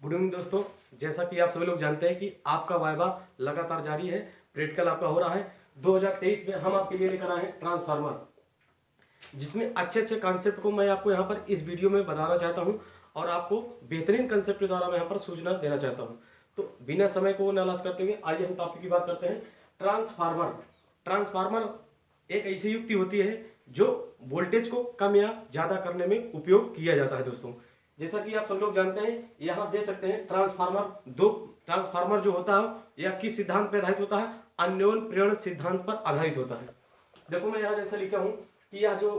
Good evening दोस्तों। जैसा कि आप सभी लोग जानते हैं कि आपका वाइवा लगातार जारी है, प्रैक्टिकल आपका हो रहा है। 2023 में हम आपके लिए लेकर आए हैं ट्रांसफार्मर, जिसमें अच्छे अच्छे कॉन्सेप्ट को मैं आपको यहाँ पर इस वीडियो में बताना चाहता हूँ और आपको बेहतरीन कंसेप्ट के द्वारा मैं यहाँ पर सूचना देना चाहता हूँ। तो बिना समय को नालाश करते हुए आइए हम टॉपिक की बात करते हैं। ट्रांसफार्मर ट्रांसफार्मर एक ऐसी युक्ति होती है जो वोल्टेज को कम या ज़्यादा करने में उपयोग किया जाता है। दोस्तों, जैसा कि आप सब लोग जानते हैं, यहाँ आप देख सकते हैं ट्रांसफार्मर जो होता है यह किस सिद्धांत पर आधारित होता है? अन्योन्य प्रेरण सिद्धांत पर आधारित होता है। देखो मैं यहाँ जैसे लिखा हूँ कि यह जो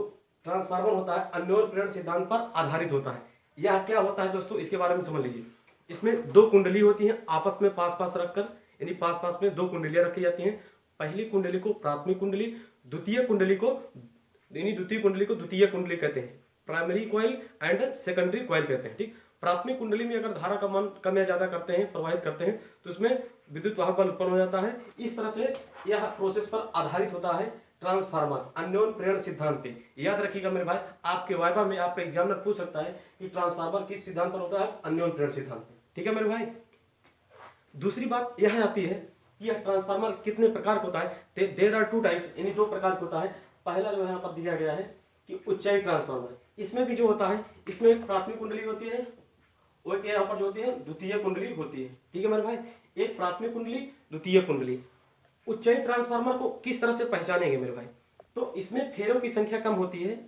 ट्रांसफार्मर होता है अन्योन्य प्रेरण सिद्धांत पर आधारित होता है। यह क्या होता है दोस्तों, इसके बारे में समझ लीजिए। इसमें दो कुंडली होती हैं, आपस में पास पास रखकर, यानी पास पास में दो कुंडलियां रखी जाती हैं। पहली कुंडली को प्राथमिक कुंडली, द्वितीय कुंडली को द्वितीय कुंडली कहते हैं। Primary coil and secondary coil कहते हैं। ठीक, प्राथमिक कुंडली में अगर धारा का मान कम या ज्यादा करते हैं, प्रवाहित करते हैं, तो उसमें विद्युत वाहक बल उत्पन्न हो जाता है। इस तरह से यह प्रोसेस पर आधारित होता है ट्रांसफार्मर अन्योन्य प्रेरण सिद्धांत पे। याद रखिएगा मेरे भाई, आपके वाइवा में आपका एग्जामिनर पूछ सकता है कि ट्रांसफार्मर किस सिद्धांत पर होता है? अन्योन्य प्रेरण सिद्धांत पे। ठीक है मेरे भाई। दूसरी बात यह आती है कि यह ट्रांसफार्मर कितने प्रकार का होता है? देयर आर टू टाइप्स, यानी दो प्रकार का होता है। पहला जो यहाँ पर दिया गया है कि उच्चाई ट्रांसफार्मर। इसमें भी जो होता है, इसमें एक प्राथमिक कुंडली होती है और यहाँ पर जो होती है द्वितीय कुंडली होती है। ठीक है मेरे भाई, एक प्राथमिक कुंडली, द्वितीय कुंडली। उच्चाई ट्रांसफार्मर को किस तरह से पहचानेंगे मेरे भाई? तो इसमें फेरों की संख्या कम होती है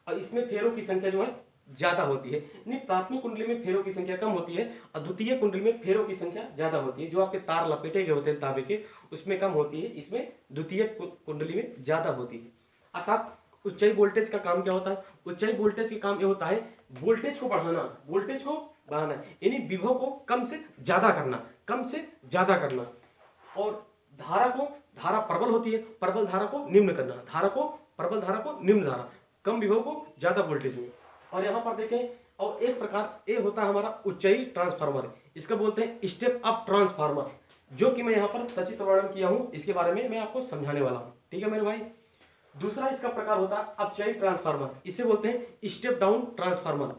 और इसमें फेरों की संख्या जो है ज्यादा होती है। यानी प्राथमिक कुंडली में फेरों की संख्या कम होती है और द्वितीय कुंडली में फेरों की संख्या ज्यादा होती है। जो आपके तार लपेटे गए होते हैं तांबे के, उसमें कम होती है, इसमें द्वितीय कुंडली में ज्यादा होती है। अर्थात उच्चाई वोल्टेज का काम क्या होता है? उच्चाई वोल्टेज का काम ये होता है वोल्टेज को बढ़ाना, वोल्टेज को बढ़ाना, यानी विभव को कम से ज्यादा करना, कम से ज्यादा करना। और धारा प्रबल होती है, प्रबल धारा को निम्न करना, प्रबल धारा को निम्न धारा, कम विभव को ज्यादा वोल्टेज में। और यहाँ पर देखें, और एक प्रकार ये होता है हमारा उच्चाई ट्रांसफार्मर, इसका बोलते हैं स्टेप अप ट्रांसफार्मर, जो कि मैं यहाँ पर सचित्र वर्णन किया हूँ। इसके बारे में मैं आपको समझाने वाला हूँ। ठीक है मेरे भाई। दूसरा इसका प्रकार होता है अपचाई ट्रांसफार्मर, इसे बोलते हैं स्टेप डाउन ट्रांसफार्मर।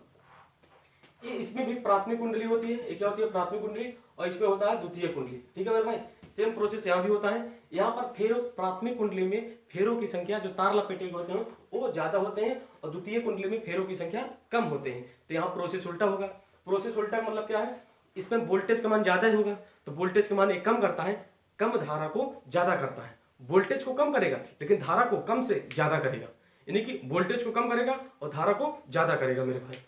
ये इसमें भी प्राथमिक कुंडली होती है, ये क्या होती है? प्राथमिक कुंडली, और इसमें होता है द्वितीय कुंडली। ठीक है मेरे भाई, सेम प्रोसेस यहाँ भी होता है। यहाँ पर फेरों, प्राथमिक कुंडली में फेरों की संख्या, जो तार लपेटे होते हैं वो ज्यादा होते हैं और द्वितीय कुंडली में फेरों की संख्या कम होते हैं। तो यहाँ प्रोसेस उल्टा होगा। प्रोसेस उल्टा मतलब क्या है? इसमें वोल्टेज का मान ज्यादा ही होगा, तो वोल्टेज का मान एक कम करता है, कम धारा को ज्यादा करता है। वोल्टेज को कम करेगा लेकिन धारा को कम से ज्यादा करेगा, यानी कि वोल्टेज को कम करेगा और धारा को ज्यादा करेगा मेरे भाई।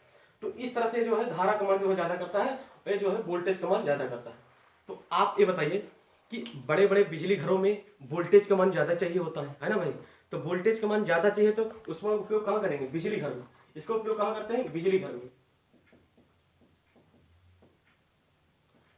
तो इस तरह से जो है धारा का मान जो है ज्यादा करता है, वह जो है वोल्टेज का मान ज्यादा करता है। तो आप ये बताइए कि बड़े बड़े बिजली घरों में वोल्टेज का मान ज्यादा चाहिए होता है ना भाई? तो वोल्टेज का मान ज्यादा चाहिए तो उसमें उपयोग कहाँ करेंगे? बिजली घर में। इसका उपयोग कहाँ करते हैं? बिजली घर में।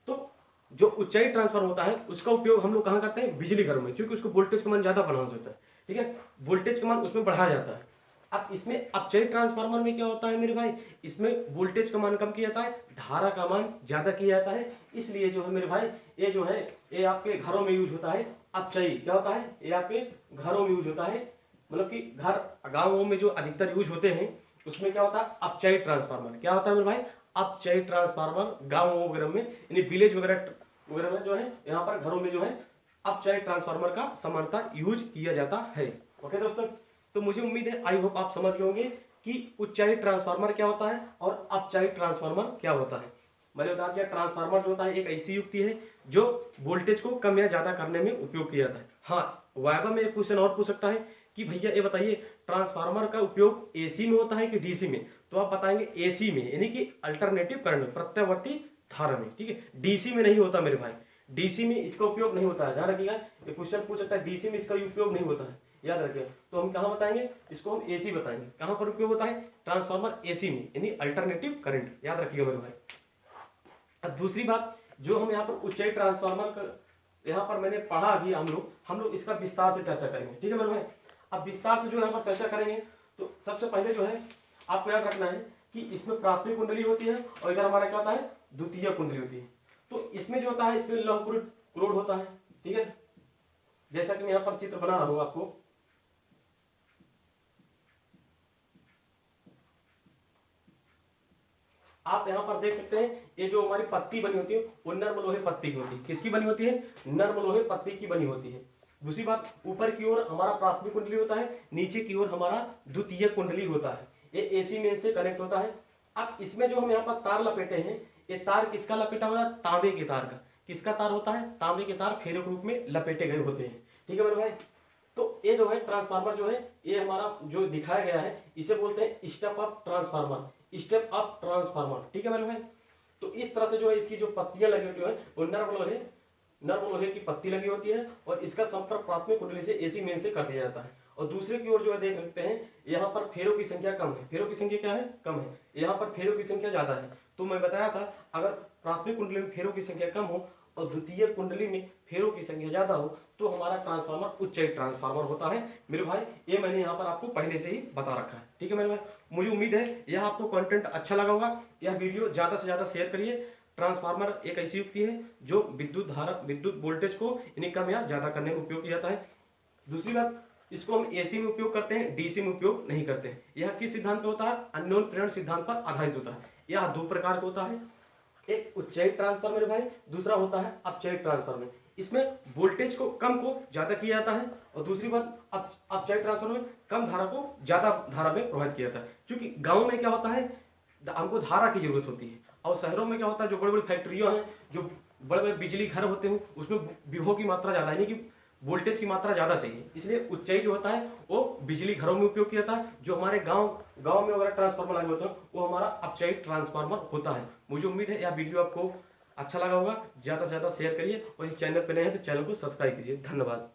तो जो उच्चाई ट्रांसफर होता है उसका उपयोग हम लोग कहाँ करते हैं? बिजली घर में, क्योंकि उसको वोल्टेज का मान ज्यादा बनाना होता है। ठीक है, वोल्टेज का मान उसमें बढ़ाया जाता है। अब इसमें अपचयी ट्रांसफार्मर में क्या होता है मेरे भाई? इसमें वोल्टेज का मान कम किया जाता है, धारा का मान ज्यादा किया जाता है। इसलिए जो है मेरे भाई, ये जो है ये आपके घरों में यूज होता है। अपचयी क्या होता है? ये आपके घरों में यूज होता है, मतलब कि घर गाँवों में जो अधिकतर यूज होते हैं उसमें क्या होता है? अपचयी ट्रांसफार्मर। क्या होता है मेरे भाई? अपचयी ट्रांसफार्मर गाँव वगैरह में, यानी विलेज वगैरह में जो है, यहाँ पर घरों में जो है अपचयी ट्रांसफार्मर का सामान्यतः यूज किया जाता है। ओके दोस्तों, तो मुझे उम्मीद है, आई होप आप समझ गए होंगे कि उच्चाई ट्रांसफार्मर क्या होता है और अपचाई ट्रांसफार्मर क्या होता है। मैंने बता दिया, ट्रांसफार्मर जो होता है एक ऐसी युक्ति है जो वोल्टेज को कम या ज्यादा करने में उपयोग किया जाता है। हाँ, वाइवा में एक क्वेश्चन और पूछ सकता है कि भैया ये बताइए ट्रांसफार्मर का उपयोग एसी में होता है कि डीसी में? तो आप बताएंगे एसी में, यानी कि अल्टरनेटिव करंट, प्रत्यावर्ती धारा में। ठीक है, डीसी में नहीं होता मेरे भाई, डीसी में इसका उपयोग नहीं होता है। ध्यान रखिएगा, ये क्वेश्चन पूछ सकता है डीसी में इसका उपयोग नहीं होता है, याद रखिएगा। तो हम कहाँ बताएंगे? इसको हम एसी बताएंगे। कहाँ पर उपयोग होता है ट्रांसफार्मर? एसी में, यानी अल्टरनेटिव करंट। याद रखिएगा मेरे भाई। अब दूसरी बात, जो हम यहाँ पर उच्चाई ट्रांसफार्मर का यहाँ पर मैंने पढ़ा अभी, हम लोग इसका विस्तार से चर्चा करेंगे। ठीक है मेरे भाई। अब विस्तार से जो यहाँ पर चर्चा करेंगे, तो सबसे पहले जो है आपको याद रखना है कि इसमें प्राथमिक कुंडली होती है और इधर हमारा क्या होता है? द्वितीय कुंडली होती है। तो इसमें जो होता है, इसमें लौह क्रोड होता है। ठीक है, जैसा कि मैं यहाँ पर चित्र बना रहा हूं आपको, आप यहाँ पर देख सकते हैं ये जो हमारी पत्ती बनी होती है वो नर्म लोहे पत्ती की होती है। किसकी बनी होती है? नर्म लोहे पत्ती की बनी होती है। दूसरी बात, ऊपर की ओर हमारा प्राथमिक कुंडली होता है, नीचे की ओर हमारा द्वितीय कुंडली होता है। ये एसी मेन से कनेक्ट होता है। अब इसमें जो हम यहाँ पर तार लपेटे हैं, ये तार किसका लपेटा हुआ है? तांबे के तार का। किसका तार होता है? तांबे के तार फेरे के रूप में लपेटे गए होते हैं। ठीक है मेरे भाई। तो ये जो है ट्रांसफार्मर जो है, ये हमारा जो दिखाया गया है इसे बोलते हैं step up transformer, step up transformer. ठीक है मेरे भाई। तो इस तरह से जो है इसकी जो पत्तियां लगी होती है वो नर्म लोहे की पत्ती लगी होती है और इसका संपर्क प्राथमिक कुंडली से एसी मेन से कर दिया जाता है। और दूसरे की ओर जो है देख सकते हैं यहाँ पर फेरों की संख्या कम है। फेरों की संख्या क्या है? कम है। यहाँ पर फेरों की संख्या ज्यादा है। तो मैं बताया था अगर प्राथमिक कुंडली में फेरों की संख्या कम हो और द्वितीय कुंडली में फेरों की संख्या ज्यादा हो तो हमारा ट्रांसफार्मर उच्च ट्रांसफार्मर होता है मेरे भाई। ये मैंने यहाँ पर आपको पहले से ही बता रखा है। ठीक है मेरे भाई। मुझे उम्मीद है यह आपको कंटेंट अच्छा लगा होगा। यह वीडियो ज्यादा से ज्यादा शेयर करिए। ट्रांसफार्मर एक ऐसी युक्ति है जो विद्युत वोल्टेज को यानी कम या ज्यादा करने में उपयोग किया जाता है। दूसरी बात, इसको हम एसी में उपयोग करते हैं, डीसी में उपयोग नहीं करते हैं। यह किस सिद्धांत पर होता है? अन्योन प्रेरण सिद्धांत पर आधारित होता है। यह दो प्रकार का होता है, एक उच्चयित ट्रांसफार्मर भाई, दूसरा होता है अपचयित ट्रांसफार्मर। इसमें वोल्टेज को कम को ज्यादा किया जाता है और दूसरी बात अपचयित ट्रांसफार्मर में कम धारा को ज्यादा धारा में प्रभावित किया जाता है। क्योंकि गांव में क्या होता है, हमको धारा की जरूरत होती है और शहरों में क्या होता है जो बड़ी बड़ी फैक्ट्रियां हैं, जो बड़े बड़े बिजली घर होते हैं उसमें विभव की मात्रा ज्यादा है, यानी कि वोल्टेज की मात्रा ज्यादा चाहिए। इसलिए उच्चाई जो होता है वो बिजली घरों में उपयोग किया जाता है। जो हमारे गांव में वगैरह ट्रांसफार्मर लगे होते हैं वो हमारा अपचयी ट्रांसफार्मर होता है। मुझे उम्मीद है यह वीडियो आपको अच्छा लगा होगा। ज्यादा से ज्यादा शेयर करिए और इस चैनल पर नए हैं तो चैनल को सब्सक्राइब कीजिए। धन्यवाद।